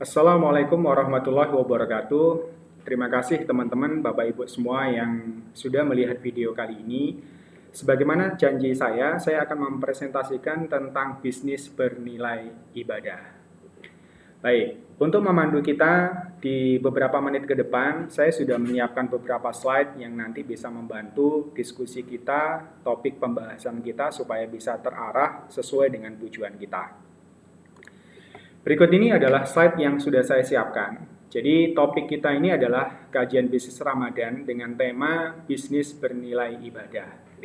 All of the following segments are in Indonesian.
Assalamualaikum warahmatullahi wabarakatuh. Terima kasih teman-teman, Bapak Ibu semua yang sudah melihat video kali ini. Sebagaimana janji saya akan mempresentasikan tentang bisnis bernilai ibadah. Baik, untuk memandu kita di beberapa menit ke depan, saya sudah menyiapkan beberapa slide yang nanti bisa membantu diskusi kita, topik pembahasan kita supaya bisa terarah sesuai dengan tujuan kita. Berikut ini adalah slide yang sudah saya siapkan. Jadi topik kita ini adalah kajian bisnis Ramadan dengan tema bisnis bernilai ibadah.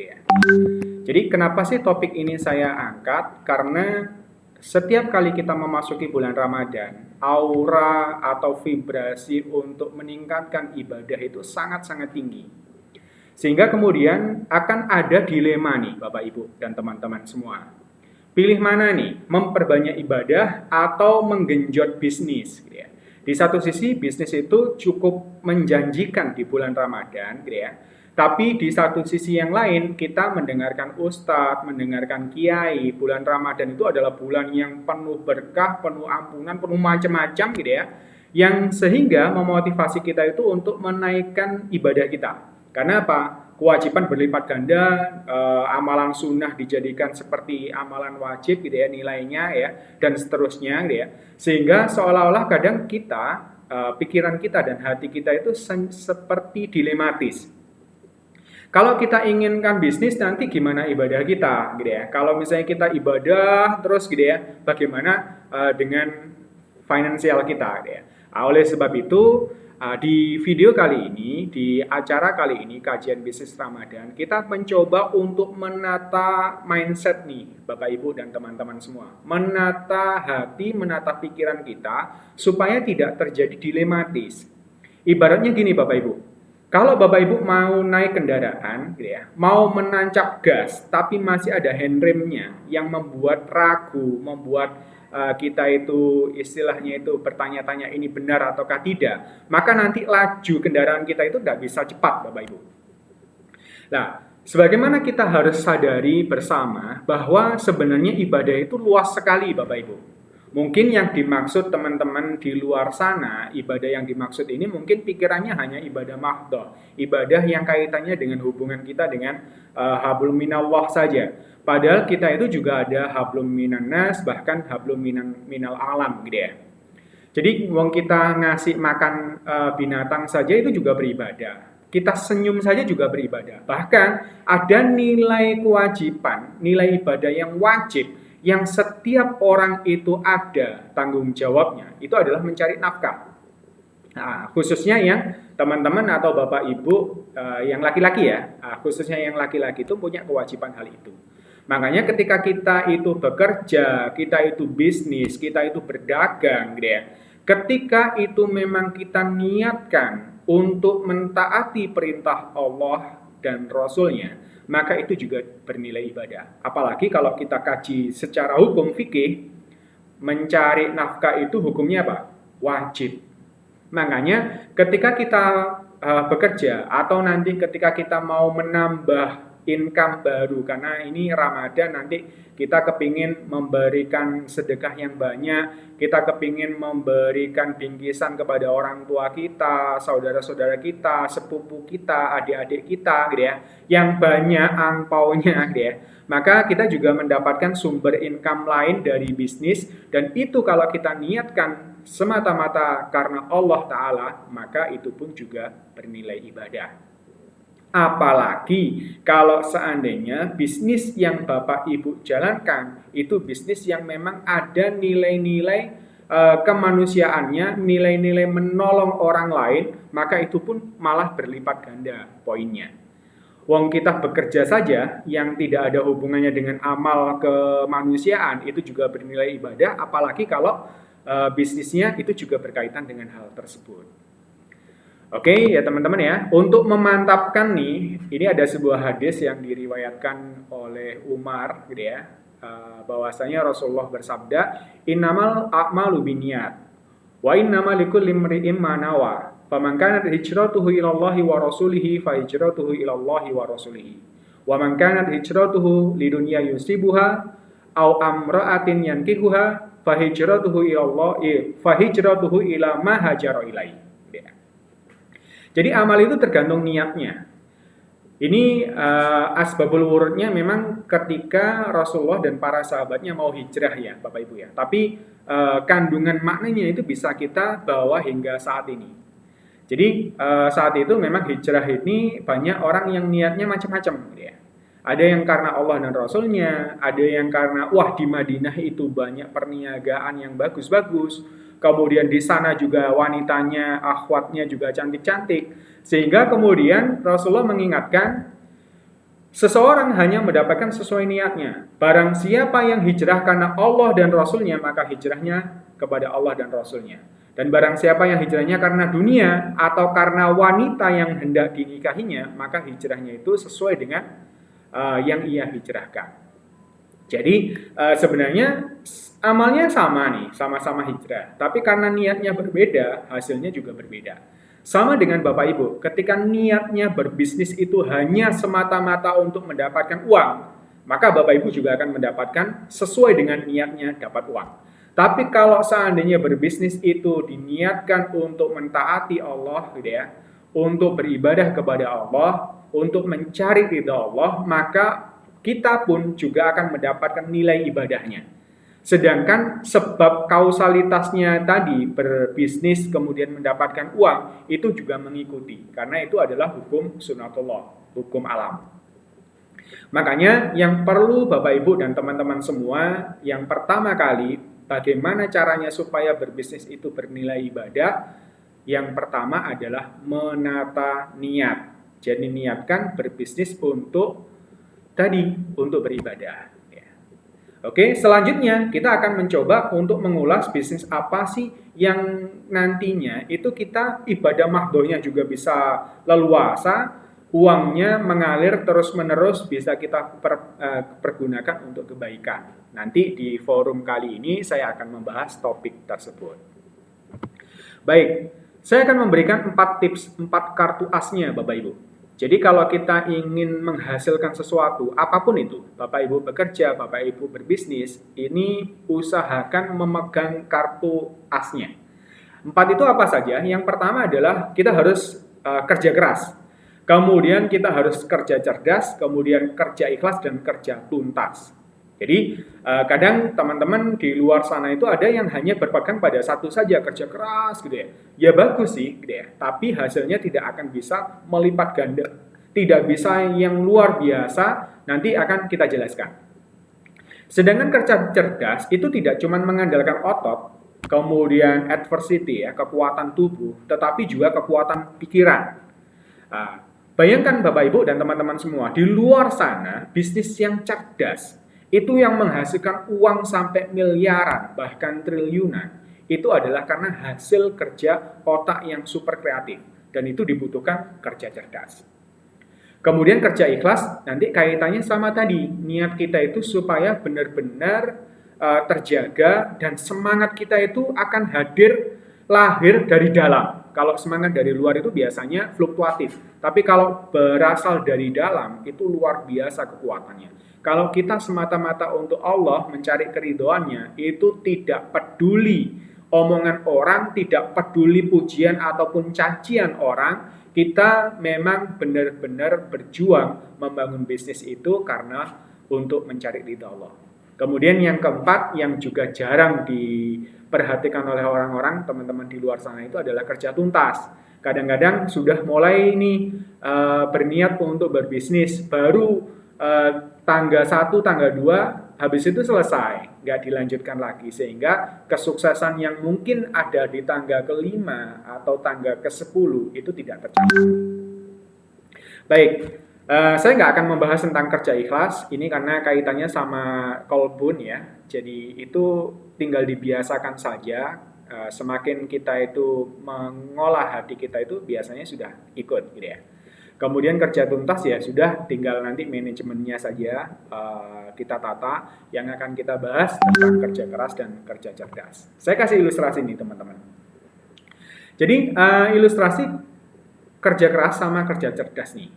Jadi kenapa sih topik ini saya angkat? Karena setiap kali kita memasuki bulan Ramadan, aura atau vibrasi untuk meningkatkan ibadah itu sangat-sangat tinggi. Sehingga kemudian akan ada dilema nih Bapak Ibu dan teman-teman semua. Pilih mana nih? Memperbanyak ibadah atau menggenjot bisnis? Gitu ya. Di satu sisi bisnis itu cukup menjanjikan di bulan Ramadan, gitu ya. Tapi di satu sisi yang lain kita mendengarkan ustadz, mendengarkan kiai, bulan Ramadan itu adalah bulan yang penuh berkah, penuh ampunan, penuh macam-macam gitu ya. Yang sehingga memotivasi kita itu untuk menaikkan ibadah kita. Karena apa? Kewajiban berlipat ganda, amalan sunnah dijadikan seperti amalan wajib gitu ya nilainya ya, dan seterusnya gitu ya. Sehingga seolah-olah kadang kita, pikiran kita dan hati kita itu seperti dilematis. Kalau kita inginkan bisnis nanti gimana ibadah kita gitu ya. Kalau misalnya kita ibadah terus gitu ya, bagaimana dengan finansial kita gitu ya. Oleh sebab itu di video kali ini, di acara kali ini, kajian bisnis Ramadan, kita mencoba untuk menata mindset nih, Bapak Ibu dan teman-teman semua. Menata hati, menata pikiran kita, supaya tidak terjadi dilematis. Ibaratnya gini Bapak Ibu, kalau Bapak Ibu mau naik kendaraan, gitu ya, mau menancap gas, tapi masih ada handremnya yang membuat ragu, membuat kita itu istilahnya itu bertanya-tanya ini benar ataukah tidak, maka nanti laju kendaraan kita itu tidak bisa cepat Bapak Ibu. Nah, sebagaimana kita harus sadari bersama bahwa sebenarnya ibadah itu luas sekali Bapak Ibu. Mungkin yang dimaksud teman-teman di luar sana, ibadah yang dimaksud ini mungkin pikirannya hanya ibadah mahdhah, ibadah yang kaitannya dengan hubungan kita dengan hablum minallah saja. Padahal kita itu juga ada hablum minan nas, bahkan hablum minal alam gitu ya. Jadi wong kita ngasih makan binatang saja itu juga beribadah. Kita senyum saja juga beribadah. Bahkan ada nilai kewajiban, nilai ibadah yang wajib yang setiap orang itu ada tanggung jawabnya, itu adalah mencari nafkah. Nah, khususnya yang teman-teman atau Bapak Ibu yang laki-laki ya, khususnya yang laki-laki itu punya kewajiban hal itu. Makanya ketika kita itu bekerja, kita itu bisnis, kita itu berdagang gitu ya. Ketika itu memang kita niatkan untuk mentaati perintah Allah dan Rasul-Nya, maka itu juga bernilai ibadah. Apalagi kalau kita kaji secara hukum fikih, mencari nafkah itu hukumnya apa? Wajib. Makanya ketika kita bekerja atau nanti ketika kita mau menambah income baru, karena ini Ramadan nanti kita kepingin memberikan sedekah yang banyak, kita kepingin memberikan bingkisan kepada orang tua kita, saudara-saudara kita, sepupu kita, adik-adik kita gitu ya, yang banyak angpaunya gitu ya. Maka kita juga mendapatkan sumber income lain dari bisnis, dan itu kalau kita niatkan semata-mata karena Allah Ta'ala, maka itu pun juga bernilai ibadah. Apalagi kalau seandainya bisnis yang Bapak Ibu jalankan itu bisnis yang memang ada nilai-nilai kemanusiaannya, nilai-nilai menolong orang lain, maka itu pun malah berlipat ganda poinnya. Wong kita bekerja saja yang tidak ada hubungannya dengan amal kemanusiaan itu juga bernilai ibadah, apalagi kalau bisnisnya itu juga berkaitan dengan hal tersebut. Oke ya teman-teman ya, untuk memantapkan nih, ini ada sebuah hadis yang diriwayatkan oleh Umar gitu ya, bahwasanya Rasulullah bersabda, innamal a'malu binniyat wa innamal likulli imri'in ma nawa, faman kanat hijratuhu ilallahi wa rasulihi fa hijratuhu ilallahi wa rasulihi, wa man kanat hijratuhu lidunya yusibuha au amra'atin yankihuha fahijratuhu ila ma hajara ilaihi. Jadi amal itu tergantung niatnya. Ini asbabul wurudnya memang ketika Rasulullah dan para sahabatnya mau hijrah ya Bapak Ibu ya. Tapi kandungan maknanya itu bisa kita bawa hingga saat ini. Jadi saat itu memang hijrah ini banyak orang yang niatnya macam-macam ya. Ada yang karena Allah dan Rasulnya, ada yang karena wah di Madinah itu banyak perniagaan yang bagus-bagus. Kemudian di sana juga wanitanya, akhwatnya juga cantik-cantik. Sehingga kemudian Rasulullah mengingatkan, seseorang hanya mendapatkan sesuai niatnya. Barang siapa yang hijrah karena Allah dan Rasulnya, maka hijrahnya kepada Allah dan Rasulnya. Dan barang siapa yang hijrahnya karena dunia atau karena wanita yang hendak dinikahinya, maka hijrahnya itu sesuai dengan yang ia hijrahkan. Jadi sebenarnya amalnya sama nih, sama-sama hijrah. Tapi karena niatnya berbeda, hasilnya juga berbeda. Sama dengan Bapak Ibu, ketika niatnya berbisnis itu hanya semata-mata untuk mendapatkan uang, maka Bapak Ibu juga akan mendapatkan sesuai dengan niatnya dapat uang. Tapi kalau seandainya berbisnis itu diniatkan untuk mentaati Allah, gitu ya, untuk beribadah kepada Allah, untuk mencari ridha Allah, maka kita pun juga akan mendapatkan nilai ibadahnya. Sedangkan sebab kausalitasnya tadi berbisnis kemudian mendapatkan uang itu juga mengikuti, karena itu adalah hukum sunatullah, hukum alam. Makanya yang perlu Bapak Ibu dan teman-teman semua, yang pertama kali bagaimana caranya supaya berbisnis itu bernilai ibadah, yang pertama adalah menata niat. Jadi niatkan berbisnis untuk beribadah. Oke, selanjutnya kita akan mencoba untuk mengulas bisnis apa sih yang nantinya itu kita ibadah mahdohnya juga bisa leluasa, uangnya mengalir terus-menerus bisa kita pergunakan untuk kebaikan. Nanti di forum kali ini saya akan membahas topik tersebut. Baik, saya akan memberikan 4 tips, 4 kartu asnya Bapak Ibu. Jadi kalau kita ingin menghasilkan sesuatu, apapun itu, Bapak Ibu bekerja, Bapak Ibu berbisnis, ini usahakan memegang kartu asnya. 4 itu apa saja? Yang pertama adalah kita harus kerja keras. Kemudian kita harus kerja cerdas, kemudian kerja ikhlas dan kerja tuntas. Jadi kadang teman-teman di luar sana itu ada yang hanya berpegang pada satu saja, kerja keras gitu ya. Ya bagus sih gitu ya, tapi hasilnya tidak akan bisa melipat ganda. Tidak bisa yang luar biasa, nanti akan kita jelaskan. Sedangkan kerja cerdas itu tidak cuma mengandalkan otot, kemudian adversity ya, kekuatan tubuh, tetapi juga kekuatan pikiran. Bayangkan Bapak Ibu dan teman-teman semua, di luar sana bisnis yang cerdas itu yang menghasilkan uang sampai miliaran, bahkan triliunan, itu adalah karena hasil kerja otak yang super kreatif. Dan itu dibutuhkan kerja cerdas. Kemudian kerja ikhlas, nanti kaitannya sama tadi. Niat kita itu supaya benar-benar terjaga dan semangat kita itu akan lahir dari dalam. Kalau semangat dari luar itu biasanya fluktuatif. Tapi kalau berasal dari dalam, itu luar biasa kekuatannya. Kalau kita semata-mata untuk Allah mencari keridhoannya, itu tidak peduli omongan orang, tidak peduli pujian ataupun cacian orang, kita memang benar-benar berjuang membangun bisnis itu karena untuk mencari ridha Allah. Kemudian yang keempat, yang juga jarang diperhatikan oleh orang-orang, teman-teman di luar sana itu adalah kerja tuntas. Kadang-kadang sudah mulai berniat untuk berbisnis, baru tangga 1, tangga 2, habis itu selesai, nggak dilanjutkan lagi, sehingga kesuksesan yang mungkin ada di tangga ke-5 atau tangga ke-10 itu tidak tercapai. Baik, saya nggak akan membahas tentang kerja ikhlas, ini karena kaitannya sama kolbun ya, jadi itu tinggal dibiasakan saja, semakin kita itu mengolah hati kita itu biasanya sudah ikut gitu ya. Kemudian kerja tuntas ya sudah, tinggal nanti manajemennya saja kita tata. Yang akan kita bahas tentang kerja keras dan kerja cerdas. Saya kasih ilustrasi nih teman-teman. Jadi ilustrasi kerja keras sama kerja cerdas nih.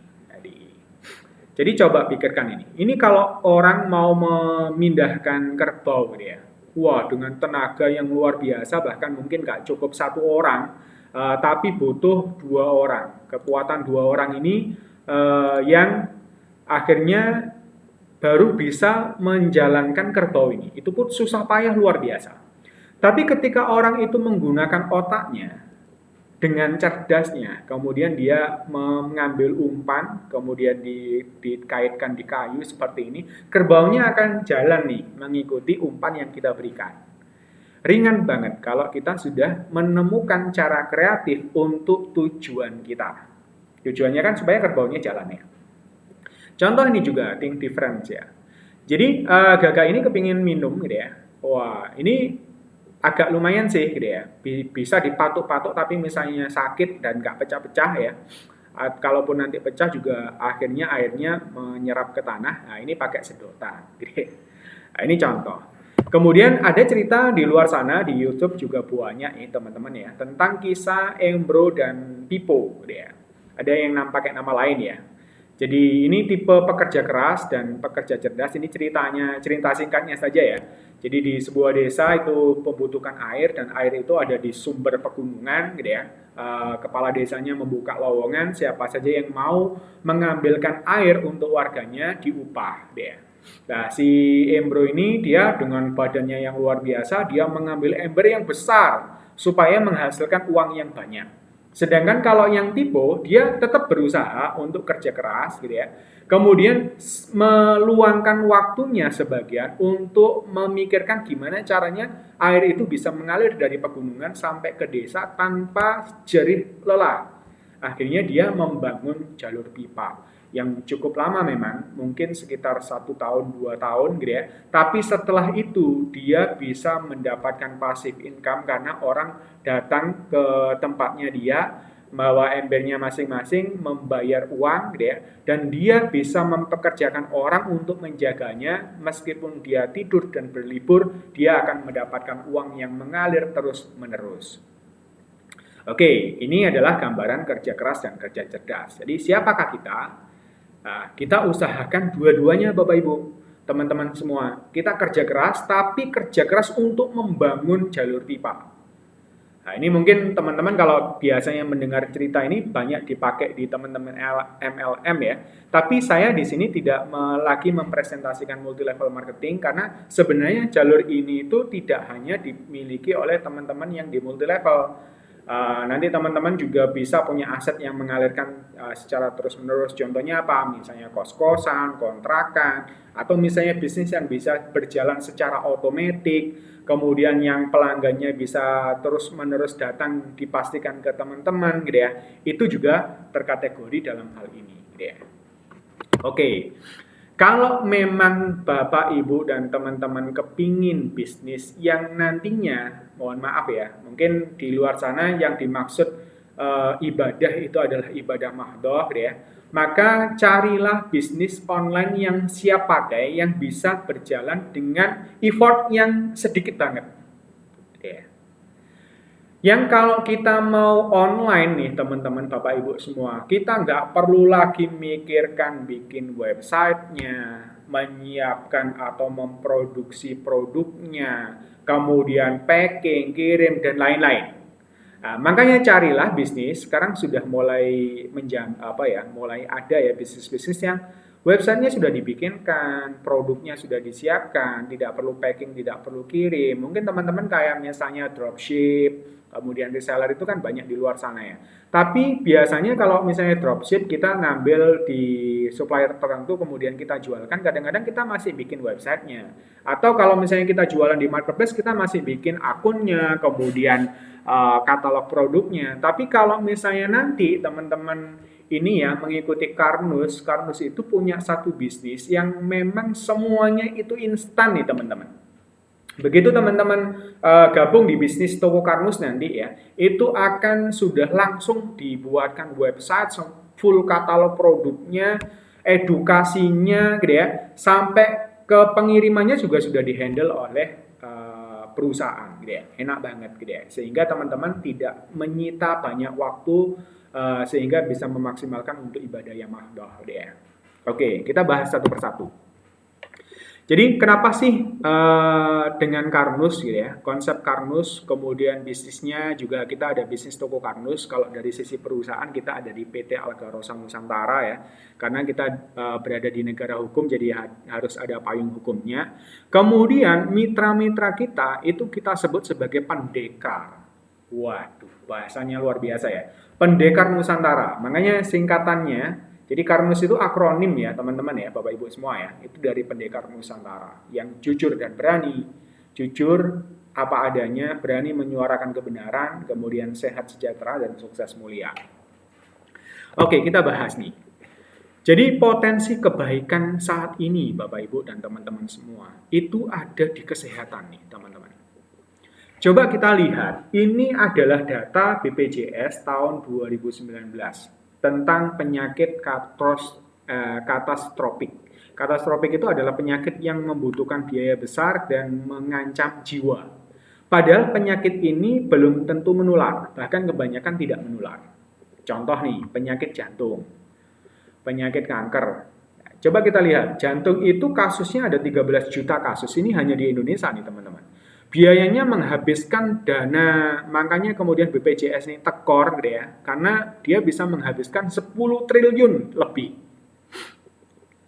Jadi coba pikirkan ini. Ini kalau orang mau memindahkan kerbau gitu ya. Wah, dengan tenaga yang luar biasa, bahkan mungkin nggak cukup satu orang, tapi butuh dua orang. Kekuatan dua orang ini yang akhirnya baru bisa menjalankan kerbau ini. Itu pun susah payah luar biasa. Tapi ketika orang itu menggunakan otaknya, dengan cerdasnya, kemudian dia mengambil umpan, kemudian dikaitkan di kayu seperti ini, kerbaunya akan jalan nih, mengikuti umpan yang kita berikan. Ringan banget kalau kita sudah menemukan cara kreatif untuk tujuan kita. Tujuannya kan supaya kerbaunya jalan ya. Contoh ini juga, think difference ya. Jadi Gaga ini kepingin minum gitu ya. Wah, ini agak lumayan sih gitu ya. Bisa dipatuk-patuk tapi misalnya sakit dan nggak pecah-pecah ya. Kalaupun nanti pecah juga akhirnya airnya menyerap ke tanah. Nah ini pakai sedotan. Gitu. Nah, ini contoh. Kemudian ada cerita di luar sana di YouTube juga banyak nih teman-teman ya tentang kisah Embro dan Pipo gitu ya. Ada yang pakai nama lain ya. Jadi ini tipe pekerja keras dan pekerja cerdas. Ini cerita singkatnya saja ya. Jadi di sebuah desa itu membutuhkan air dan air itu ada di sumber pegunungan gitu ya. Kepala desanya membuka lowongan, siapa saja yang mau mengambilkan air untuk warganya diupah gitu ya. Nah si Embro ini dia dengan badannya yang luar biasa, dia mengambil ember yang besar supaya menghasilkan uang yang banyak. Sedangkan kalau yang Tipo, dia tetap berusaha untuk kerja keras gitu ya. Kemudian meluangkan waktunya sebagian untuk memikirkan gimana caranya air itu bisa mengalir dari pegunungan sampai ke desa tanpa jerih lelah. Akhirnya dia membangun jalur pipa yang cukup lama memang, mungkin sekitar 1 tahun, 2 tahun gitu ya. Tapi setelah itu dia bisa mendapatkan passive income karena orang datang ke tempatnya dia, bawa embernya masing-masing, membayar uang gitu ya. Dan dia bisa mempekerjakan orang untuk menjaganya, meskipun dia tidur dan berlibur, dia akan mendapatkan uang yang mengalir terus-menerus. Oke, ini adalah gambaran kerja keras dan kerja cerdas. Jadi siapakah kita? Nah, kita usahakan dua-duanya Bapak Ibu, teman-teman semua. Kita kerja keras, tapi kerja keras untuk membangun jalur pipa. Nah, ini mungkin teman-teman kalau biasanya mendengar cerita ini banyak dipakai di teman-teman MLM ya. Tapi saya di sini tidak lagi mempresentasikan multi level marketing karena sebenarnya jalur ini itu tidak hanya dimiliki oleh teman-teman yang di multi level. Nanti teman-teman juga bisa punya aset yang mengalirkan secara terus-menerus. Contohnya apa? Misalnya kos-kosan, kontrakan, atau misalnya bisnis yang bisa berjalan secara otomatis. Kemudian yang pelanggannya bisa terus-menerus datang dipastikan ke teman-teman gitu ya. Itu juga terkategori dalam hal ini gitu ya. Oke. Kalau memang Bapak, Ibu, dan teman-teman kepingin bisnis yang nantinya, mohon maaf ya, mungkin di luar sana yang dimaksud ibadah itu adalah ibadah mahdhah ya, maka carilah bisnis online yang siap pakai, yang bisa berjalan dengan effort yang sedikit banget. Ya. Yang kalau kita mau online nih teman-teman Bapak Ibu semua, kita nggak perlu lagi mikirkan bikin websitenya, menyiapkan atau memproduksi produknya, kemudian packing, kirim, dan lain-lain. Nah, makanya carilah bisnis, sekarang sudah mulai mulai ada ya bisnis-bisnis yang websitenya sudah dibikinkan, produknya sudah disiapkan, tidak perlu packing, tidak perlu kirim. Mungkin teman-teman kayak misalnya dropship, kemudian reseller itu kan banyak di luar sana ya. Tapi biasanya kalau misalnya dropship kita ngambil di supplier tertentu kemudian kita jualkan, kadang-kadang kita masih bikin websitenya. Atau kalau misalnya kita jualan di marketplace kita masih bikin akunnya, kemudian katalog produknya. Tapi kalau misalnya nanti teman-teman ini ya mengikuti Karnus itu punya satu bisnis yang memang semuanya itu instan nih teman-teman. Begitu teman-teman gabung di bisnis toko Karnus nanti ya, itu akan sudah langsung dibuatkan website full katalog produknya, edukasinya gitu ya, sampai ke pengirimannya juga sudah dihandle oleh perusahaan gitu ya. Enak banget gitu ya. Sehingga teman-teman tidak menyita banyak waktu sehingga bisa memaksimalkan untuk ibadah yang mahdhah gitu ya. Oke, kita bahas satu persatu. Jadi kenapa sih dengan Karnus gitu ya, konsep Karnus, kemudian bisnisnya juga kita ada bisnis toko Karnus. Kalau dari sisi perusahaan kita ada di PT Alga Rosa Nusantara ya, karena kita berada di negara hukum jadi harus ada payung hukumnya. Kemudian mitra-mitra kita itu kita sebut sebagai pendekar. Waduh, bahasanya luar biasa ya. Pendekar Nusantara, makanya singkatannya. Jadi Karnus itu akronim ya teman-teman ya, Bapak Ibu semua ya. Itu dari Pendekar Nusantara yang jujur dan berani. Jujur apa adanya, berani menyuarakan kebenaran, kemudian sehat sejahtera dan sukses mulia. Oke, kita bahas nih. Jadi potensi kebaikan saat ini Bapak Ibu dan teman-teman semua itu ada di kesehatan nih teman-teman. Coba kita lihat, ini adalah data BPJS tahun 2019. Tentang penyakit katastropik. Katastropik itu adalah penyakit yang membutuhkan biaya besar dan mengancam jiwa. Padahal penyakit ini belum tentu menular, bahkan kebanyakan tidak menular. Contoh nih, penyakit jantung, penyakit kanker. Coba kita lihat, jantung itu kasusnya ada 13 juta kasus, ini hanya di Indonesia nih teman-teman. Biayanya menghabiskan dana, makanya kemudian BPJS ini tekor gitu ya, karena dia bisa menghabiskan 10 triliun lebih.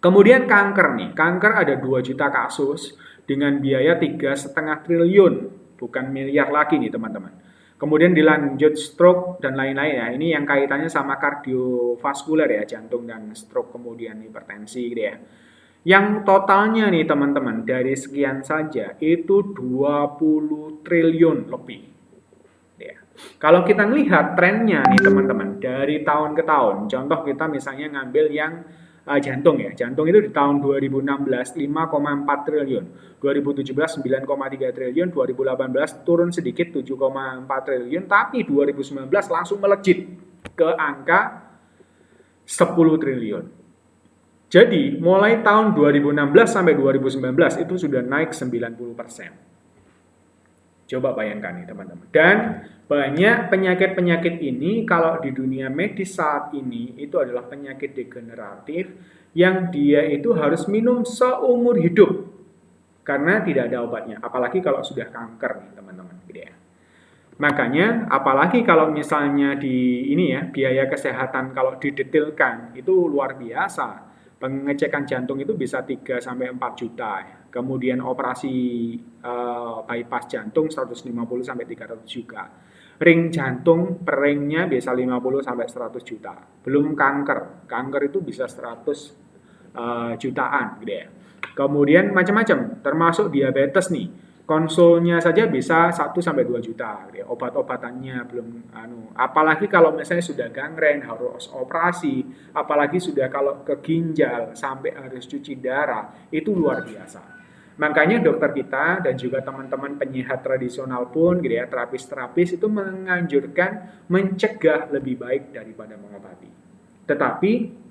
Kemudian kanker nih, kanker ada 2 juta kasus dengan biaya 3,5 triliun, bukan miliar lagi nih teman-teman. Kemudian dilanjut stroke dan lain-lain ya, ini yang kaitannya sama kardiovaskuler ya, jantung dan stroke kemudian hipertensi gitu ya. Yang totalnya nih teman-teman dari sekian saja itu 20 triliun lebih. Ya. Kalau kita lihat trennya nih teman-teman dari tahun ke tahun, contoh kita misalnya ngambil yang jantung ya. Jantung itu di tahun 2016 5,4 triliun, 2017 9,3 triliun, 2018 turun sedikit 7,4 triliun, tapi 2019 langsung melejit ke angka 10 triliun. Jadi, mulai tahun 2016 sampai 2019 itu sudah naik 90%. Coba bayangkan nih teman-teman. Dan banyak penyakit-penyakit ini kalau di dunia medis saat ini itu adalah penyakit degeneratif yang dia itu harus minum seumur hidup. Karena tidak ada obatnya. Apalagi kalau sudah kanker nih teman-teman. Makanya apalagi kalau misalnya di ini ya, biaya kesehatan kalau didetilkan itu luar biasa. Pengecekan jantung itu bisa 3 sampai 4 juta. Kemudian operasi bypass jantung 150 sampai 300 juta. Ring jantung per ringnya bisa 50 sampai 100 juta. Belum kanker. Kanker itu bisa 100 jutaan gitu ya. Kemudian macam-macam termasuk diabetes nih. Konsulnya saja bisa 1 sampai 2 juta, gitu ya. Obat-obatannya belum apalagi kalau misalnya sudah gangren harus operasi, apalagi sudah kalau ke ginjal sampai harus cuci darah, itu luar biasa. Makanya dokter kita dan juga teman-teman penyehat tradisional pun gitu ya, terapis-terapis itu menganjurkan mencegah lebih baik daripada mengobati. Tetapi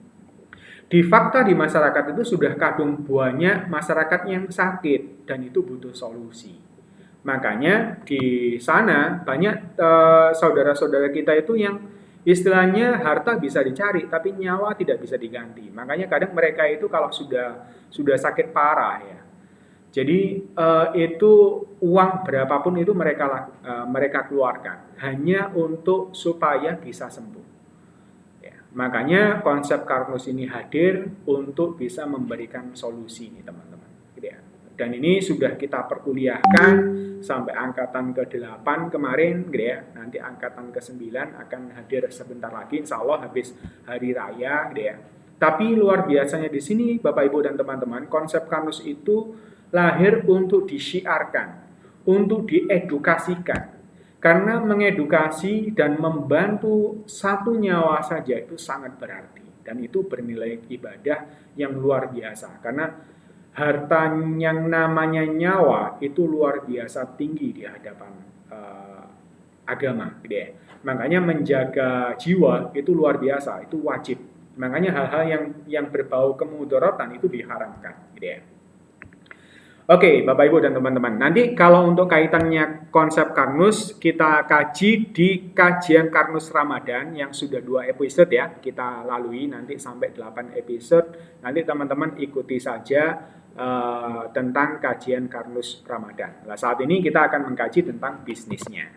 di fakta di masyarakat itu sudah kadung banyak masyarakat yang sakit dan itu butuh solusi. Makanya di sana banyak saudara-saudara kita itu yang istilahnya harta bisa dicari tapi nyawa tidak bisa diganti. Makanya kadang mereka itu kalau sudah sakit parah ya. Jadi itu uang berapapun itu mereka keluarkan hanya untuk supaya bisa sembuh. Makanya konsep Karnus ini hadir untuk bisa memberikan solusi nih teman-teman. Gitu ya. Dan ini sudah kita perkuliahkan sampai angkatan ke-8 kemarin, gitu ya. Nanti angkatan ke-9 akan hadir sebentar lagi, insya Allah habis hari raya, gitu ya. Tapi luar biasanya di sini Bapak Ibu dan teman-teman, konsep Karnus itu lahir untuk disiarkan, untuk diedukasikan. Karena mengedukasi dan membantu satu nyawa saja itu sangat berarti. Dan itu bernilai ibadah yang luar biasa. Karena harta yang namanya nyawa itu luar biasa tinggi di hadapan agama. Gitu ya. Makanya menjaga jiwa itu luar biasa, itu wajib. Makanya hal-hal yang berbau kemudorotan itu diharamkan. Gitu ya. Oke, Bapak Ibu dan teman-teman. Nanti kalau untuk kaitannya konsep Karnus, kita kaji di kajian Karnus Ramadan yang sudah 2 episode ya. Kita lalui nanti sampai 8 episode. Nanti teman-teman ikuti saja tentang kajian Karnus Ramadan. Nah, saat ini kita akan mengkaji tentang bisnisnya.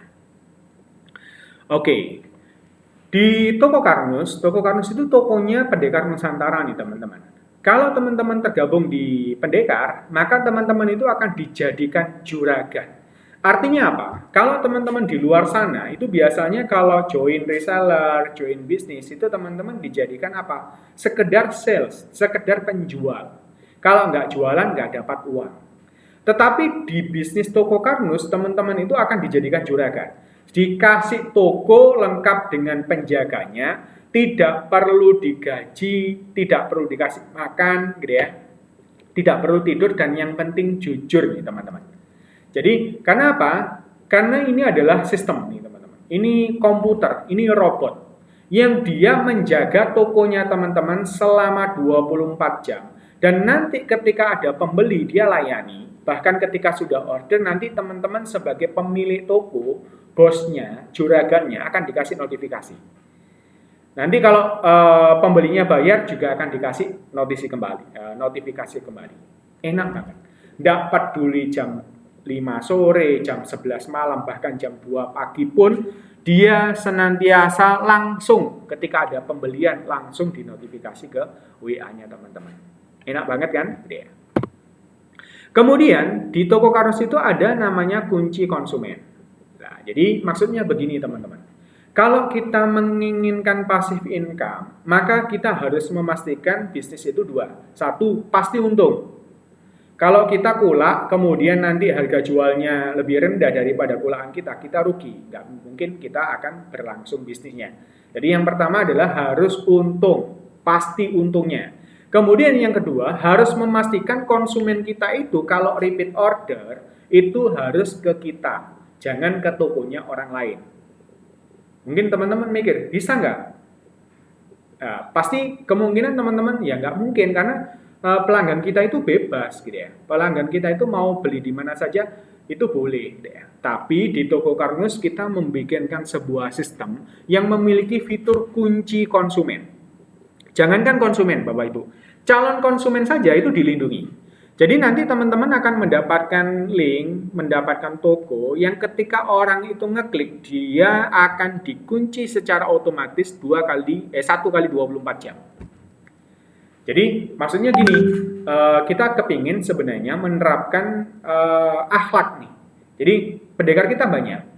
Oke. Di Toko Karnus itu tokonya Pendekar Nusantara nih teman-teman. Kalau teman-teman tergabung di Pendekar, maka teman-teman itu akan dijadikan juragan. Artinya apa? Kalau teman-teman di luar sana, itu biasanya kalau join reseller, join bisnis, itu teman-teman dijadikan apa? Sekedar sales, sekedar penjual. Kalau nggak jualan, nggak dapat uang. Tetapi di bisnis Toko Karnus, teman-teman itu akan dijadikan juragan. Dikasih toko lengkap dengan penjaganya, tidak perlu digaji, tidak perlu dikasih makan, gitu ya. Tidak perlu tidur dan yang penting jujur nih teman-teman. Jadi karena apa? Karena ini adalah sistem nih teman-teman. Ini komputer, ini robot yang dia menjaga tokonya teman-teman selama 24 jam. Dan nanti ketika ada pembeli dia layani. Bahkan ketika sudah order nanti teman-teman sebagai pemilik toko, bosnya, juragannya akan dikasih notifikasi. Nanti kalau pembelinya bayar juga akan dikasih notifikasi kembali. Enak banget. Nggak peduli jam 5 sore, jam 11 malam, bahkan jam 2 pagi pun dia senantiasa langsung ketika ada pembelian langsung dinotifikasi ke WA-nya teman-teman. Enak banget kan? Kemudian di Toko Karnus itu ada namanya kunci konsumen. Nah, jadi maksudnya begini teman-teman. Kalau kita menginginkan passive income, maka kita harus memastikan bisnis itu 2. 1, pasti untung. Kalau kita kulak, kemudian nanti harga jualnya lebih rendah daripada kulaan kita rugi. Nggak mungkin kita akan berlangsung bisnisnya. Jadi yang pertama adalah harus untung, pasti untungnya. Kemudian yang kedua, harus memastikan konsumen kita itu kalau repeat order, itu harus ke kita. Jangan ke tokonya orang lain. Mungkin teman-teman mikir, bisa nggak? Nah, pasti kemungkinan teman-teman ya nggak mungkin karena pelanggan kita itu bebas gitu ya. Pelanggan kita itu mau beli di mana saja itu boleh gitu ya. Tapi di Toko Karnus kita membikinkan sebuah sistem yang memiliki fitur kunci konsumen. Jangankan konsumen Bapak Ibu, calon konsumen saja itu dilindungi. Jadi nanti teman-teman akan mendapatkan link, mendapatkan toko yang ketika orang itu ngeklik, dia akan dikunci secara otomatis 1 kali 24 jam. Jadi maksudnya gini, kita kepingin sebenarnya menerapkan akhlak nih. Jadi pendekar kita banyak.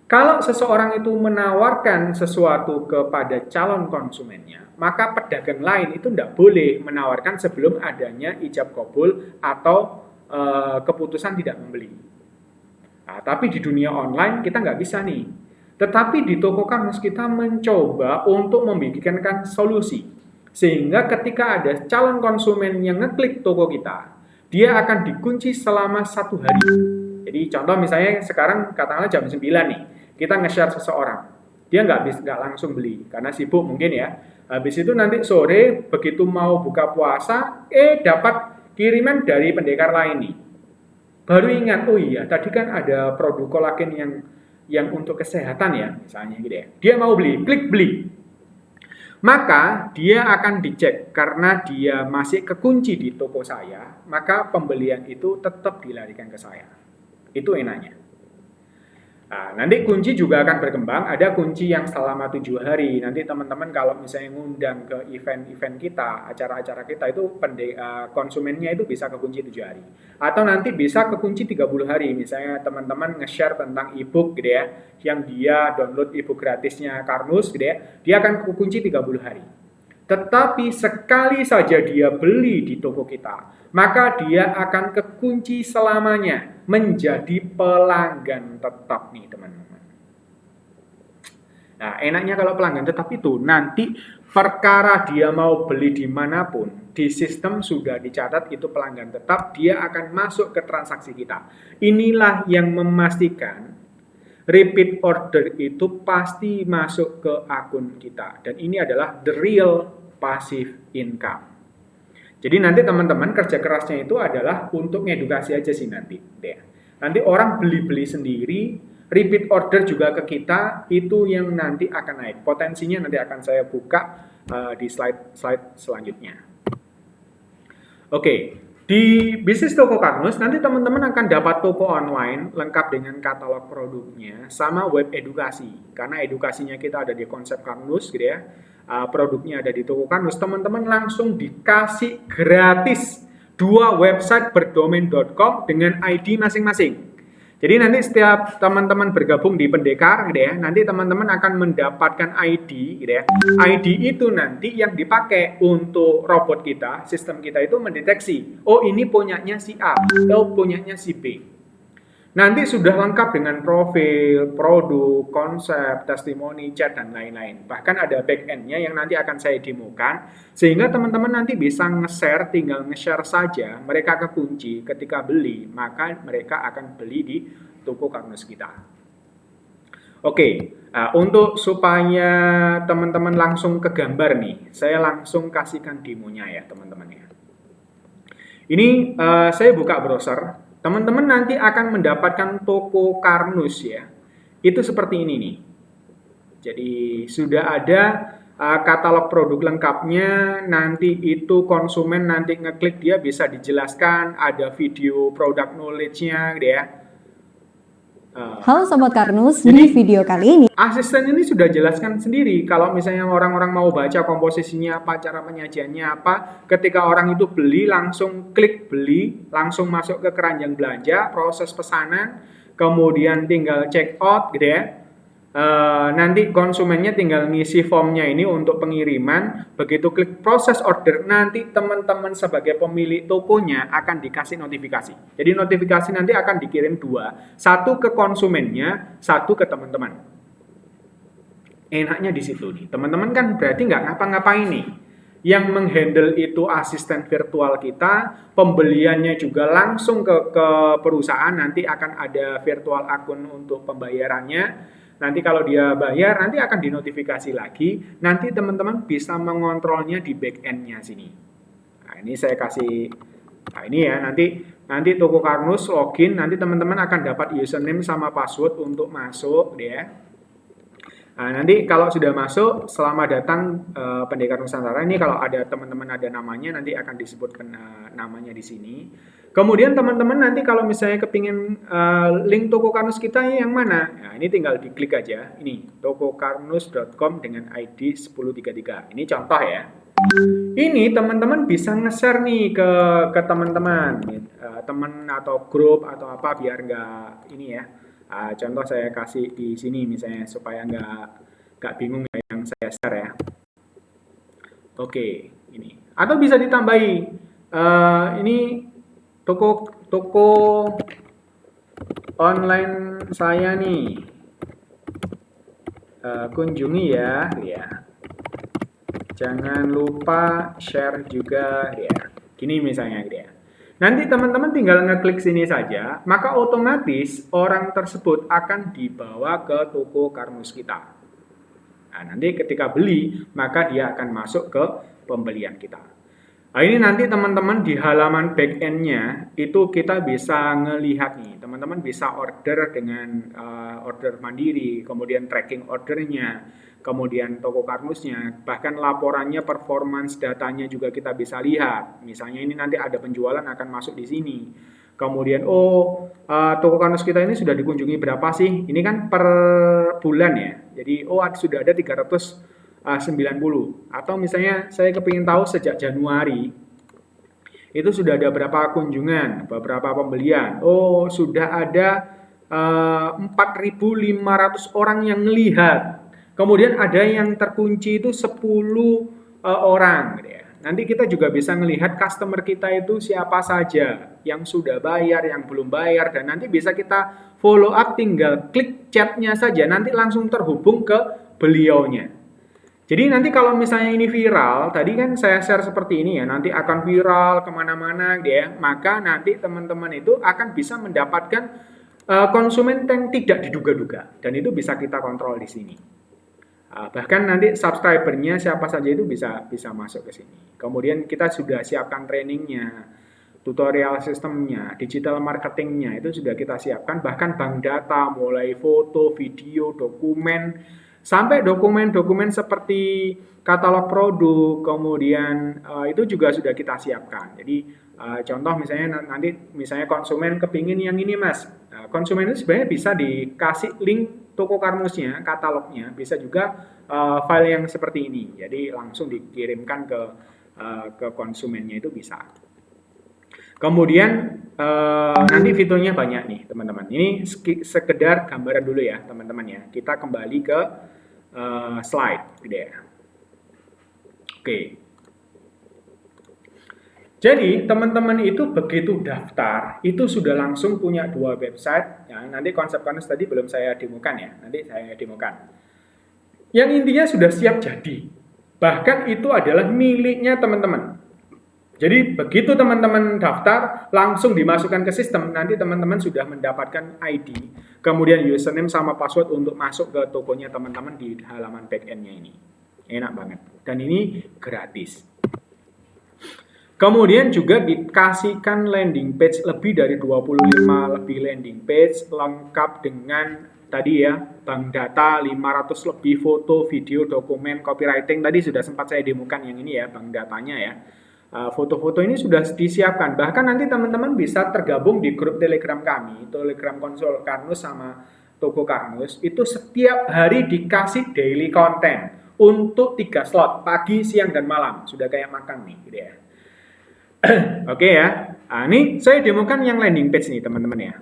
Kalau seseorang itu menawarkan sesuatu kepada calon konsumennya, maka pedagang lain itu tidak boleh menawarkan sebelum adanya ijab kabul atau keputusan tidak membeli. Nah, tapi di dunia online kita nggak bisa nih. Tetapi di Toko Karnus kita mencoba untuk membikinkan solusi. Sehingga ketika ada calon konsumen yang ngeklik toko kita, dia akan dikunci selama 1 hari. Jadi contoh misalnya sekarang katakanlah jam 9 nih, kita nge-share seseorang. Dia nggak langsung beli karena sibuk mungkin ya. Habis itu nanti sore begitu mau buka puasa, dapat kiriman dari pendekar lain nih. Baru ingat, oh iya tadi kan ada produk kolagen yang untuk kesehatan ya, misalnya gitu ya. Dia mau beli, klik beli. Maka dia akan dicek karena dia masih kekunci di toko saya, maka pembelian itu tetap dilarikan ke saya. Itu enaknya. Nah, nanti kunci juga akan berkembang, ada kunci yang selama 7 hari. Nanti teman-teman kalau misalnya ngundang ke event-event kita, acara-acara kita itu konsumennya itu bisa kekunci 7 hari. Atau nanti bisa kekunci 30 hari. Misalnya teman-teman nge-share tentang e-book gitu ya, yang dia download e-book gratisnya Karnus gitu ya, dia akan kekunci 30 hari. Tetapi sekali saja dia beli di toko kita, maka dia akan kekunci selamanya, menjadi pelanggan tetap nih teman-teman. Nah, enaknya kalau pelanggan tetap itu, nanti perkara dia mau beli dimanapun, di sistem sudah dicatat itu pelanggan tetap, dia akan masuk ke transaksi kita. Inilah yang memastikan repeat order itu pasti masuk ke akun kita. Dan ini adalah the real passive income. Jadi nanti teman-teman kerja kerasnya itu adalah untuk ngedukasi aja sih nanti. Ya. Nanti orang beli-beli sendiri, repeat order juga ke kita, itu yang nanti akan naik. Potensinya nanti akan saya buka di slide selanjutnya. Oke, di bisnis toko Karnus nanti teman-teman akan dapat toko online lengkap dengan katalog produknya sama web edukasi. Karena edukasinya kita ada di konsep Karnus gitu ya. Produknya ada di toko Karnus, teman-teman langsung dikasih gratis 2 website berdomain.com dengan ID masing-masing. Jadi nanti setiap teman-teman bergabung di Pendekar gitu ya, nanti teman-teman akan mendapatkan ID gitu ya. ID itu nanti yang dipakai untuk robot kita, sistem kita itu mendeteksi, oh ini punyanya si A, oh punyanya si B. Nanti sudah lengkap dengan profil, produk, konsep, testimoni, chat, dan lain-lain. Bahkan ada back-end-nya yang nanti akan saya demokan, sehingga teman-teman nanti bisa nge-share, tinggal nge-share saja, mereka kekunci ketika beli, maka mereka akan beli di toko Karnus kita. Oke, untuk supaya teman-teman langsung ke gambar nih, saya langsung kasihkan demonya ya teman-teman ya. Ini saya buka browser. Teman-teman nanti akan mendapatkan toko Karnus ya. Itu seperti ini nih. Jadi sudah ada katalog produk lengkapnya. Nanti itu konsumen nanti ngeklik dia bisa dijelaskan. Ada video product knowledge-nya gitu ya. Halo Sobat Karnus, di video kali ini asisten ini sudah jelaskan sendiri kalau misalnya orang-orang mau baca komposisinya apa, cara penyajiannya apa, ketika orang itu beli langsung klik beli, langsung masuk ke keranjang belanja, proses pesanan, kemudian tinggal check out gitu ya. Nanti konsumennya tinggal ngisi formnya ini untuk pengiriman. Begitu klik proses order, nanti teman-teman sebagai pemilik tokonya akan dikasih notifikasi. Jadi notifikasi nanti akan dikirim 2, satu ke konsumennya, satu ke teman-teman. Enaknya di situ nih, teman-teman kan berarti nggak ngapa-ngapain nih. Yang menghandle itu asisten virtual kita, pembeliannya juga langsung ke perusahaan, nanti akan ada virtual akun untuk pembayarannya. Nanti kalau dia bayar, nanti akan dinotifikasi lagi. Nanti teman-teman bisa mengontrolnya di back-end-nya sini. Nah, ini saya kasih, nah ini ya, nanti toko Karnus login, nanti teman-teman akan dapat username sama password untuk masuk ya. Nah, nanti kalau sudah masuk, selamat datang Pendekar Nusantara. Ini kalau ada teman-teman ada namanya, nanti akan disebutkan namanya di sini. Kemudian teman-teman nanti kalau misalnya kepingin link toko Karnus kita yang mana? Nah, ini tinggal diklik aja. Ini tokokarnus.com dengan ID 1033. Ini contoh ya. Ini teman-teman bisa nge-share nih ke teman-teman, teman atau grup atau apa biar nggak ini ya. Contoh saya kasih di sini misalnya supaya nggak bingung yang saya share ya. Oke, ini. Atau bisa ditambahi ini toko online saya nih. Kunjungi ya. Jangan lupa share juga ya. Gini misalnya gitu ya. Nanti teman-teman tinggal ngeklik sini saja, maka otomatis orang tersebut akan dibawa ke toko Karnus kita. Nah, nanti ketika beli, maka dia akan masuk ke pembelian kita. Nah, ini nanti teman-teman di halaman back-end-nya itu kita bisa ngelihat nih, teman-teman bisa order dengan order mandiri, kemudian tracking ordernya, kemudian toko Karnusnya, bahkan laporannya, performance datanya juga kita bisa lihat. Misalnya ini nanti ada penjualan akan masuk di sini. Kemudian toko Karnus kita ini sudah dikunjungi berapa sih? Ini kan per bulan ya. Jadi sudah ada 390. Atau misalnya saya kepingin tahu sejak Januari itu sudah ada berapa kunjungan, beberapa pembelian. Sudah ada 4.500 orang yang melihat. Kemudian ada yang terkunci itu 10 orang gitu ya. Nanti kita juga bisa melihat customer kita itu siapa saja, yang sudah bayar, yang belum bayar, dan nanti bisa kita follow up, tinggal klik chatnya saja, nanti langsung terhubung ke beliaunya. Jadi nanti kalau misalnya ini viral, tadi kan saya share seperti ini ya, nanti akan viral kemana-mana ya, maka nanti teman-teman itu akan bisa mendapatkan konsumen yang tidak diduga-duga, dan itu bisa kita kontrol di sini. Bahkan nanti subscribernya siapa saja itu bisa masuk ke sini. Kemudian kita sudah siapkan trainingnya, tutorial sistemnya, digital marketingnya itu sudah kita siapkan. Bahkan bank data, mulai foto, video, dokumen, sampai dokumen-dokumen seperti katalog produk, kemudian itu juga sudah kita siapkan. Jadi contoh misalnya nanti misalnya konsumen kepingin yang ini mas, konsumen itu sebenarnya bisa dikasih link toko karmusnya, katalognya, bisa juga file yang seperti ini. Jadi langsung dikirimkan ke konsumennya itu bisa. Kemudian nanti fiturnya banyak nih teman-teman. Ini sekedar gambaran dulu ya teman-teman ya. Kita kembali ke slide gitu ya. Oke. Jadi teman-teman itu begitu daftar, itu sudah langsung punya 2 website. Ya, nanti konsep karnus tadi belum saya demokan ya, nanti saya demokan. Yang intinya sudah siap jadi. Bahkan itu adalah miliknya teman-teman. Jadi begitu teman-teman daftar, langsung dimasukkan ke sistem, nanti teman-teman sudah mendapatkan ID, kemudian username sama password untuk masuk ke tokonya teman-teman di halaman backend-nya ini. Enak banget. Dan ini gratis. Kemudian juga dikasihkan landing page lebih dari 25 lebih landing page lengkap dengan tadi ya, bank data 500 lebih foto, video, dokumen, copywriting. Tadi sudah sempat saya demokan yang ini ya, bank datanya ya. Foto-foto ini sudah disiapkan. Bahkan nanti teman-teman bisa tergabung di grup Telegram kami, Telegram Konsul Karnus sama Toko Karnus. Itu setiap hari dikasih daily content untuk 3 slot, pagi, siang, dan malam. Sudah kayak makan nih gitu ya. Oke ya, ini saya demokan yang landing page nih teman-teman ya,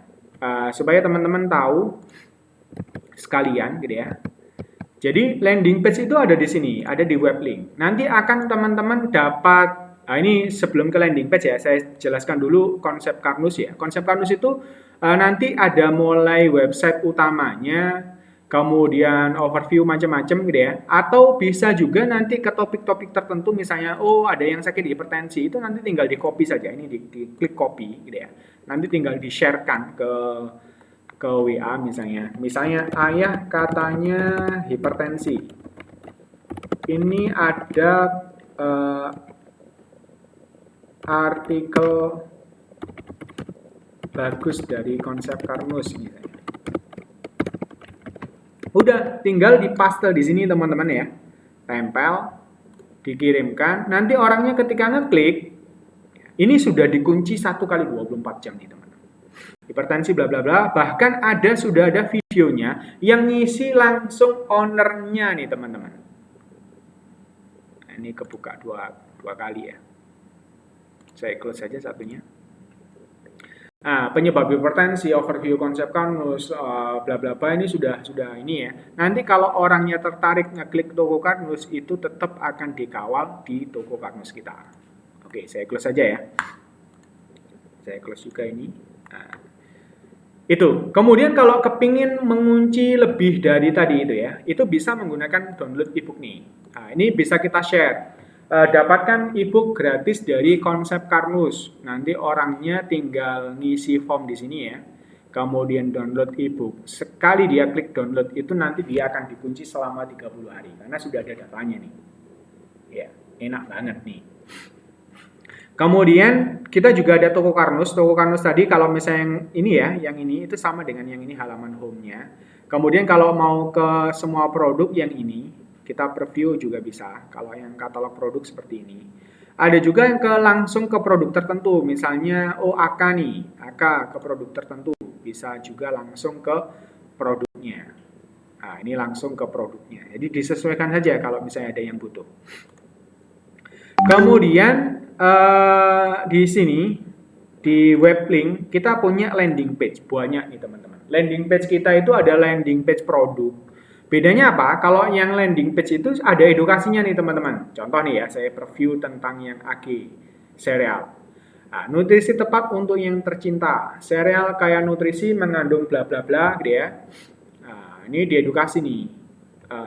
supaya teman-teman tahu sekalian gitu ya. Jadi landing page itu ada di sini, ada di web link. Nanti akan teman-teman dapat, ini sebelum ke landing page ya, saya jelaskan dulu konsep Karnus ya. Konsep Karnus itu nanti ada mulai website utamanya, kemudian overview macam-macam gitu ya, atau bisa juga nanti ke topik-topik tertentu, misalnya ada yang sakit hipertensi, itu nanti tinggal di copy saja, ini di klik copy gitu ya, nanti tinggal di sharekan ke WA misalnya ayah katanya hipertensi, ini ada artikel bagus dari konsep Karnus misalnya. Udah, tinggal dipaste di sini teman-teman ya. Tempel, dikirimkan. Nanti orangnya ketika ngeklik, ini sudah dikunci 1 kali 24 jam nih teman-teman. Hipertensi bla bla bla. Bahkan sudah ada videonya yang ngisi langsung ownernya nih teman-teman. Nah, ini kebuka dua kali ya. Saya close saja satunya. Penyebab hipertensi, overview konsep Karnus, bla bla bla, ini sudah ini ya. Nanti kalau orangnya tertarik ngeklik toko Karnus, itu tetap akan dikawal di toko Karnus kita. Oke, saya close saja ya. Saya close juga ini. Itu. Kemudian kalau kepingin mengunci lebih dari tadi itu ya, itu bisa menggunakan download ebook nih. Ini bisa kita share. Dapatkan ebook gratis dari konsep Karnus. Nanti orangnya tinggal ngisi form di sini ya. Kemudian download ebook. Sekali dia klik download itu nanti dia akan dikunci selama 30 hari karena sudah ada datanya nih. Ya, enak banget nih. Kemudian kita juga ada toko Karnus. Toko Karnus tadi kalau misalnya yang ini itu sama dengan yang ini halaman home-nya. Kemudian kalau mau ke semua produk yang ini kita preview juga bisa, kalau yang katalog produk seperti ini. Ada juga yang langsung ke produk tertentu, misalnya AK nih, AK ke produk tertentu, bisa juga langsung ke produknya. Nah, ini langsung ke produknya. Jadi disesuaikan saja kalau misalnya ada yang butuh. Kemudian di sini, di web link, kita punya landing page, banyak nih teman-teman. Landing page kita itu ada landing page produk. Bedanya apa? Kalau yang landing page itu ada edukasinya nih teman-teman. Contoh nih ya, saya preview tentang yang AG, sereal. Nutrisi tepat untuk yang tercinta. Sereal kaya nutrisi mengandung bla bla bla gitu ya. Ini diedukasi nih.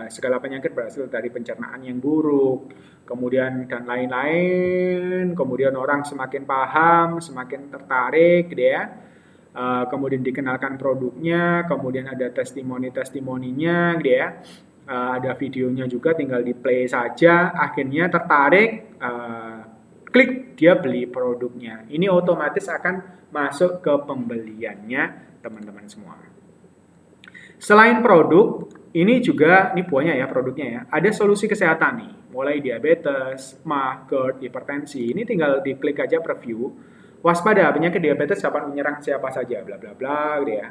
Segala penyakit berasal dari pencernaan yang buruk, kemudian dan lain-lain. Kemudian orang semakin paham, semakin tertarik gitu ya. Kemudian dikenalkan produknya, kemudian ada testimoni-testimoninya gitu ya. ada videonya juga, tinggal di play saja, akhirnya tertarik, klik dia beli produknya. Ini otomatis akan masuk ke pembeliannya teman-teman semua. Selain produk, ini buahnya ya, produknya ya. Ada solusi kesehatan nih, mulai diabetes, mah, GERD, hipertensi. Ini tinggal diklik aja preview. Waspada, penyakit diabetes dapat menyerang siapa saja, bla bla bla, gitu ya.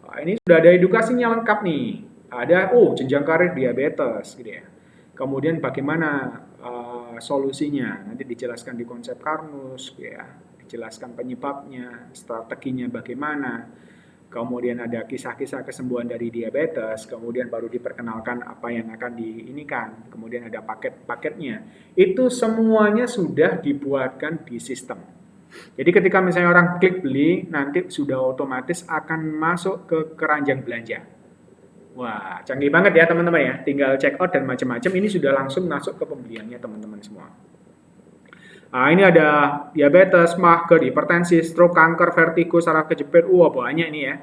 Nah, ini sudah ada edukasinya lengkap nih. Ada, jenjang karir diabetes, gitu ya. Kemudian bagaimana solusinya, nanti dijelaskan di konsep Karnus, gitu ya. Dijelaskan penyebabnya, strateginya bagaimana. Kemudian ada kisah-kisah kesembuhan dari diabetes, kemudian baru diperkenalkan apa yang akan diinikan, kemudian ada paket-paketnya. Itu semuanya sudah dibuatkan di sistem. Jadi ketika misalnya orang klik beli, nanti sudah otomatis akan masuk ke keranjang belanja. Wah, canggih banget ya teman-teman ya. Tinggal check out dan macam-macam, ini sudah langsung masuk ke pembeliannya teman-teman semua. Nah, ini ada diabetes, mah, GERD, hipertensi, stroke, kanker, vertigo, saraf kejepit, banyak ini ya.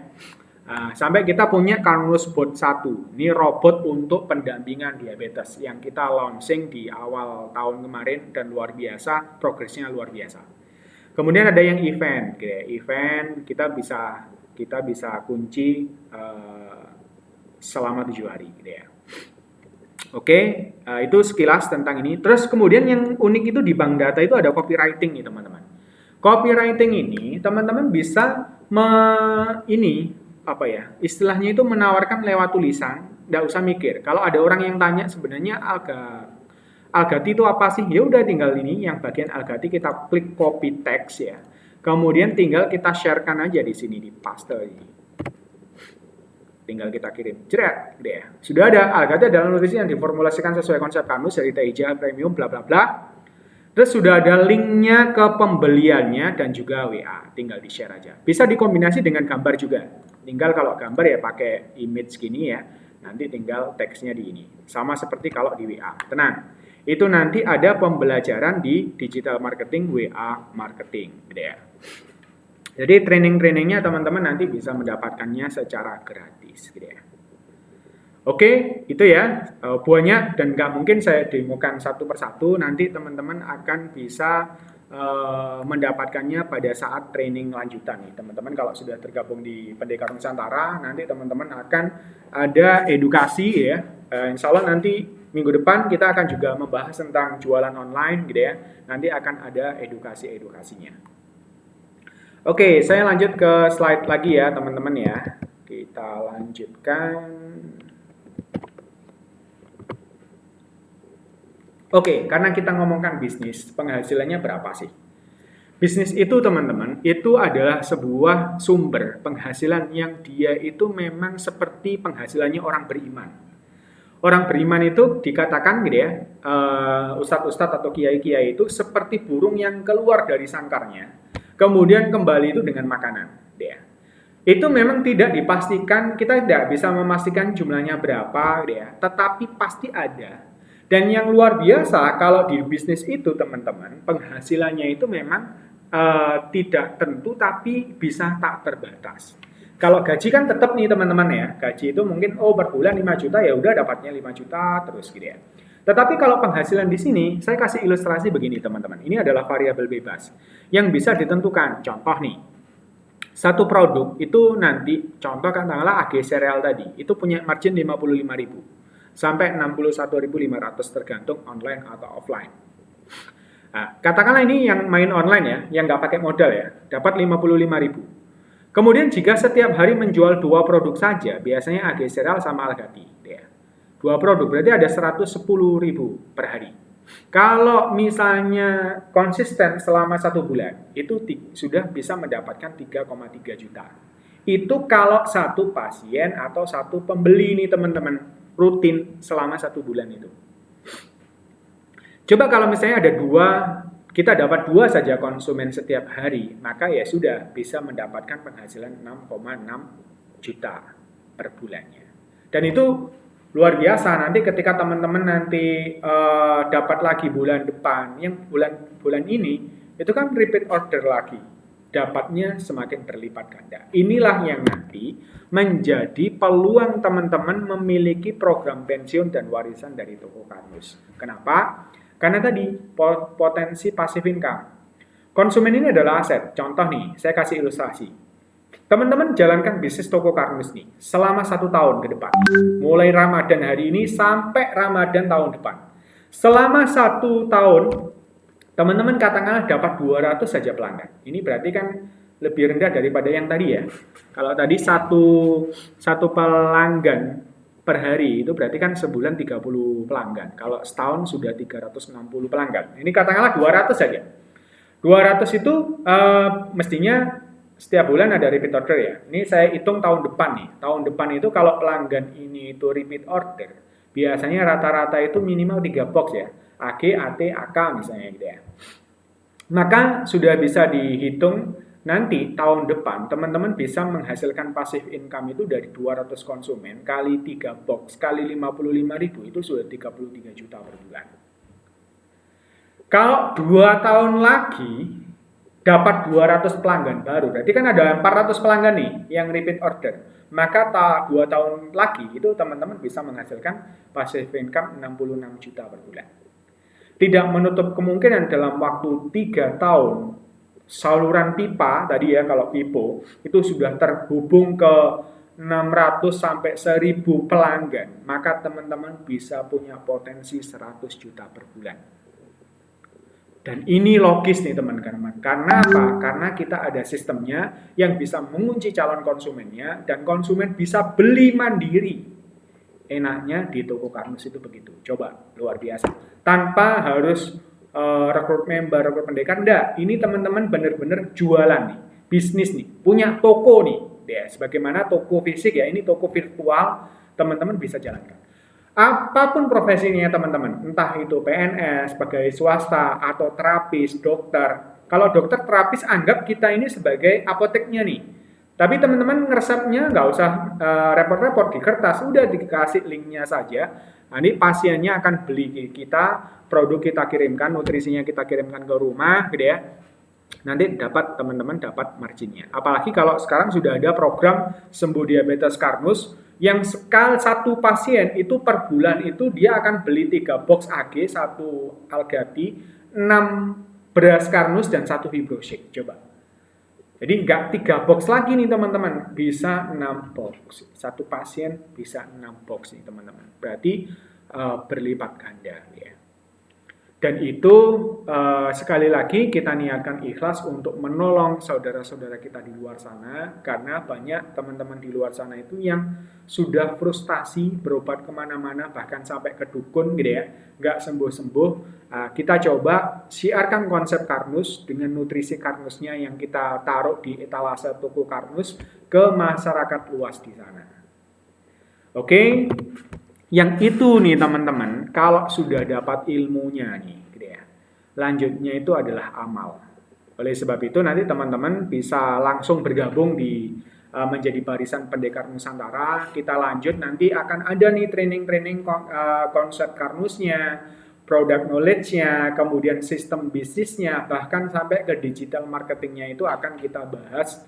Nah, sampai kita punya Karnus Bot 1. Ini robot untuk pendampingan diabetes yang kita launching di awal tahun kemarin dan luar biasa, progresnya luar biasa. Kemudian ada yang event, gitu ya. Event kita bisa kunci selama 7 hari, gitu ya. Oke, itu sekilas tentang ini. Terus kemudian yang unik itu di bank data itu ada copywriting nih teman-teman. Copywriting ini teman-teman bisa istilahnya itu menawarkan lewat tulisan, nggak usah mikir. Kalau ada orang yang tanya sebenarnya Algati itu apa sih? Ya udah tinggal ini yang bagian Algati kita klik copy text ya. Kemudian tinggal kita sharekan aja di sini di paste ini. Tinggal kita kirim, jeret, gitu ya. Sudah ada, Algati adalah nutrisi yang diformulasikan sesuai konsep Karnus dari TIJ, premium, bla bla bla. Terus sudah ada linknya ke pembeliannya dan juga WA, tinggal di-share aja. Bisa dikombinasi dengan gambar juga. Tinggal kalau gambar ya pakai image gini ya, nanti tinggal teksnya di ini. Sama seperti kalau di WA. Tenang, itu nanti ada pembelajaran di digital marketing, WA marketing, gitu ya. Jadi training-trainingnya teman-teman nanti bisa mendapatkannya secara gratis, gitu ya. Oke, itu ya buahnya dan nggak mungkin saya demokan satu persatu. Nanti teman-teman akan bisa mendapatkannya pada saat training lanjutan nih. Teman-teman kalau sudah tergabung di Pendekar Nusantara, nanti teman-teman akan ada edukasi ya. Insya Allah nanti minggu depan kita akan juga membahas tentang jualan online, gitu ya. Nanti akan ada edukasi-edukasinya. Oke, saya lanjut ke slide lagi ya teman-teman ya. Kita lanjutkan. Oke, karena kita ngomongkan bisnis, penghasilannya berapa sih? Bisnis itu teman-teman, itu adalah sebuah sumber penghasilan yang dia itu memang seperti penghasilannya orang beriman. Orang beriman itu dikatakan gitu ya, ustadz-ustadz atau kiai-kiai itu seperti burung yang keluar dari sangkarnya. Kemudian kembali itu dengan makanan, ya. Itu memang tidak dipastikan, kita tidak bisa memastikan jumlahnya berapa, ya. Tetapi pasti ada. Dan yang luar biasa kalau di bisnis itu teman-teman, penghasilannya itu memang tidak tentu, tapi bisa tak terbatas. Kalau gaji kan tetap nih teman-teman ya, gaji itu mungkin per bulan 5 juta ya udah dapatnya 5 juta terus gitu ya. Tetapi kalau penghasilan di sini, saya kasih ilustrasi begini teman-teman. Ini adalah variabel bebas yang bisa ditentukan. Contoh nih, satu produk itu nanti, contoh katakanlah AG Cereal tadi, itu punya margin 55.000 sampai 61.500 tergantung online atau offline. Nah, katakanlah ini yang main online ya, yang nggak pakai modal ya, dapat 55.000. Kemudian jika setiap hari menjual 2 produk saja, biasanya AG Cereal sama Algati. 2 produk, berarti ada 110.000 per hari. Kalau misalnya konsisten selama 1 bulan, itu sudah bisa mendapatkan 3,3 juta. Itu kalau satu pasien atau satu pembeli nih teman-teman, rutin selama 1 bulan itu. Coba kalau misalnya ada 2, kita dapat 2 saja konsumen setiap hari, maka ya sudah bisa mendapatkan penghasilan 6,6 juta per bulannya. Dan itu luar biasa, nanti ketika teman-teman nanti dapat lagi bulan depan, yang bulan ini itu kan repeat order lagi. dapatnya semakin berlipat ganda. Inilah yang nanti menjadi peluang teman-teman memiliki program pensiun dan warisan dari toko Karnus. Kenapa? Karena tadi potensi passive income. Konsumen ini adalah aset. Contoh nih, saya kasih ilustrasi. Teman-teman jalankan bisnis toko Karnus nih selama 1 tahun ke depan. Mulai Ramadan hari ini sampai Ramadan tahun depan. Selama 1 tahun, teman-teman katakanlah dapat 200 saja pelanggan. Ini berarti kan lebih rendah daripada yang tadi ya. Kalau tadi satu pelanggan per hari itu berarti kan sebulan 30 pelanggan. Kalau setahun sudah 360 pelanggan. Ini katakanlah 200 saja. 200 itu mestinya setiap bulan ada repeat order ya. Ini saya hitung tahun depan nih. Tahun depan itu kalau pelanggan ini itu repeat order, biasanya rata-rata itu minimal 3 box ya. AG, AT, AK misalnya gitu ya. Maka sudah bisa dihitung nanti tahun depan teman-teman bisa menghasilkan passive income itu dari 200 konsumen kali 3 box kali 55.000 itu sudah 33 juta per bulan. Kalau 2 tahun lagi dapat 200 pelanggan baru, berarti kan ada 400 pelanggan nih yang repeat order. Maka 2 tahun lagi itu teman-teman bisa menghasilkan passive income 66 juta per bulan. Tidak menutup kemungkinan dalam waktu 3 tahun saluran pipa tadi ya, kalau pipo itu sudah terhubung ke 600 sampai 1000 pelanggan, maka teman-teman bisa punya potensi 100 juta per bulan. Dan ini logis nih teman-teman. Karena apa? Karena kita ada sistemnya yang bisa mengunci calon konsumennya dan konsumen bisa beli mandiri. Enaknya di toko Karnus itu begitu. Coba, luar biasa. Tanpa harus rekrut member, rekrut pendekar. Enggak, ini teman-teman benar-benar jualan nih. Bisnis nih, punya toko nih. Ya, sebagaimana toko fisik ya, ini toko virtual, teman-teman bisa jalankan. Apapun profesinya teman-teman, entah itu PNS, pegawai swasta, atau terapis, dokter. Kalau dokter terapis anggap kita ini sebagai apoteknya nih. Tapi teman-teman ngeresepnya nggak usah repot-repot di kertas, udah dikasih linknya saja. Nanti pasiennya akan beli kita, produk kita kirimkan, nutrisinya kita kirimkan ke rumah, gitu ya. Nanti teman-teman dapat marginnya. Apalagi kalau sekarang sudah ada program Sembuh Diabetes Karnus, yang sekali satu pasien itu per bulan itu dia akan beli 3 box AG, 1 Algati, 6 beras Karnus, dan 1 Fibroshake. Coba. Jadi nggak 3 box lagi nih teman-teman, bisa 6 box. Satu pasien bisa 6 box nih teman-teman. Berarti berlipat ganda ya. Dan itu sekali lagi kita niatkan ikhlas untuk menolong saudara-saudara kita di luar sana. Karena banyak teman-teman di luar sana itu yang sudah frustasi, berobat kemana-mana, bahkan sampai ke dukun gitu ya, nggak sembuh-sembuh. Kita coba siarkan konsep Karnus dengan nutrisi Karnusnya yang kita taruh di etalase toko Karnus ke masyarakat luas di sana. Oke, yang itu nih teman-teman, kalau sudah dapat ilmunya nih, gitu ya. Lanjutnya itu adalah amal. Oleh sebab itu nanti teman-teman bisa langsung bergabung di menjadi barisan pendekar Nusantara. Kita lanjut nanti akan ada nih training-training konsep Karnusnya, product knowledge-nya, kemudian sistem bisnisnya, bahkan sampai ke digital marketingnya itu akan kita bahas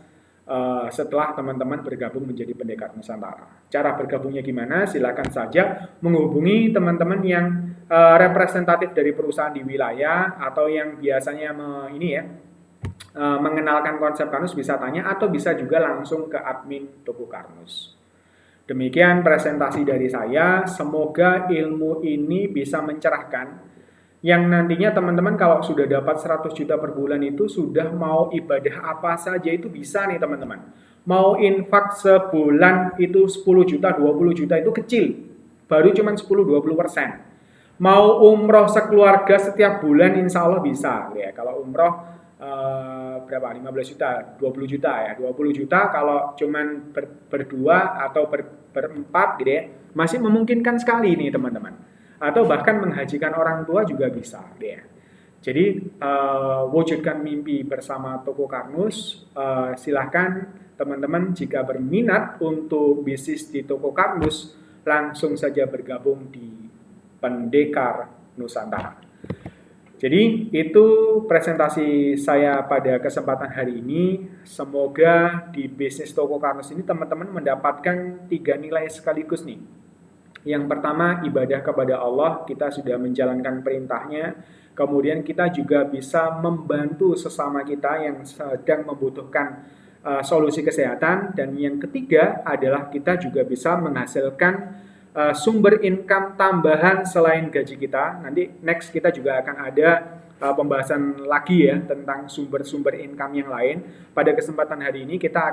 setelah teman-teman bergabung menjadi pendekar Nusantara. Cara bergabungnya gimana? Silakan saja menghubungi teman-teman yang representatif dari perusahaan di wilayah atau yang biasanya mengenalkan konsep Karnus, bisa tanya atau bisa juga langsung ke admin toko Karnus. Demikian presentasi dari saya, semoga ilmu ini bisa mencerahkan yang nantinya teman-teman kalau sudah dapat 100 juta per bulan itu sudah mau ibadah apa saja itu bisa nih teman-teman. Mau infak sebulan itu 10 juta, 20 juta itu kecil, baru cuma 10-20%. Mau umroh sekeluarga setiap bulan insya Allah bisa ya. Kalau umroh berapa? 15 juta, 20 juta ya. 20 juta kalau cuman berdua atau berempat gitu ya. Masih memungkinkan sekali nih teman-teman. Atau bahkan menghajikan orang tua juga bisa ya. Jadi wujudkan mimpi bersama toko Karnus. Silahkan teman-teman jika berminat untuk bisnis di toko Karnus, langsung saja bergabung di Pendekar Nusantara. Jadi itu presentasi saya pada kesempatan hari ini. Semoga di bisnis toko Karnus ini teman-teman mendapatkan 3 nilai sekaligus nih. Yang pertama, ibadah kepada Allah, kita sudah menjalankan perintahnya. Kemudian kita juga bisa membantu sesama kita yang sedang membutuhkan solusi kesehatan. Dan yang ketiga adalah kita juga bisa menghasilkan sumber income tambahan selain gaji kita. Nanti next kita juga akan ada pembahasan lagi ya tentang sumber-sumber income yang lain. Pada kesempatan hari ini kita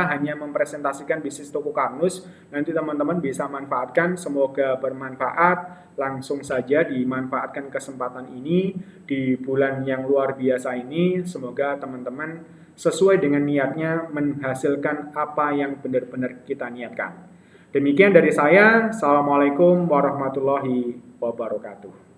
hanya mempresentasikan bisnis toko Karnus. Nanti teman-teman bisa manfaatkan, semoga bermanfaat. Langsung saja dimanfaatkan kesempatan ini di bulan yang luar biasa ini. Semoga teman-teman sesuai dengan niatnya menghasilkan apa yang benar-benar kita niatkan. Demikian dari saya. Assalamualaikum warahmatullahi wabarakatuh.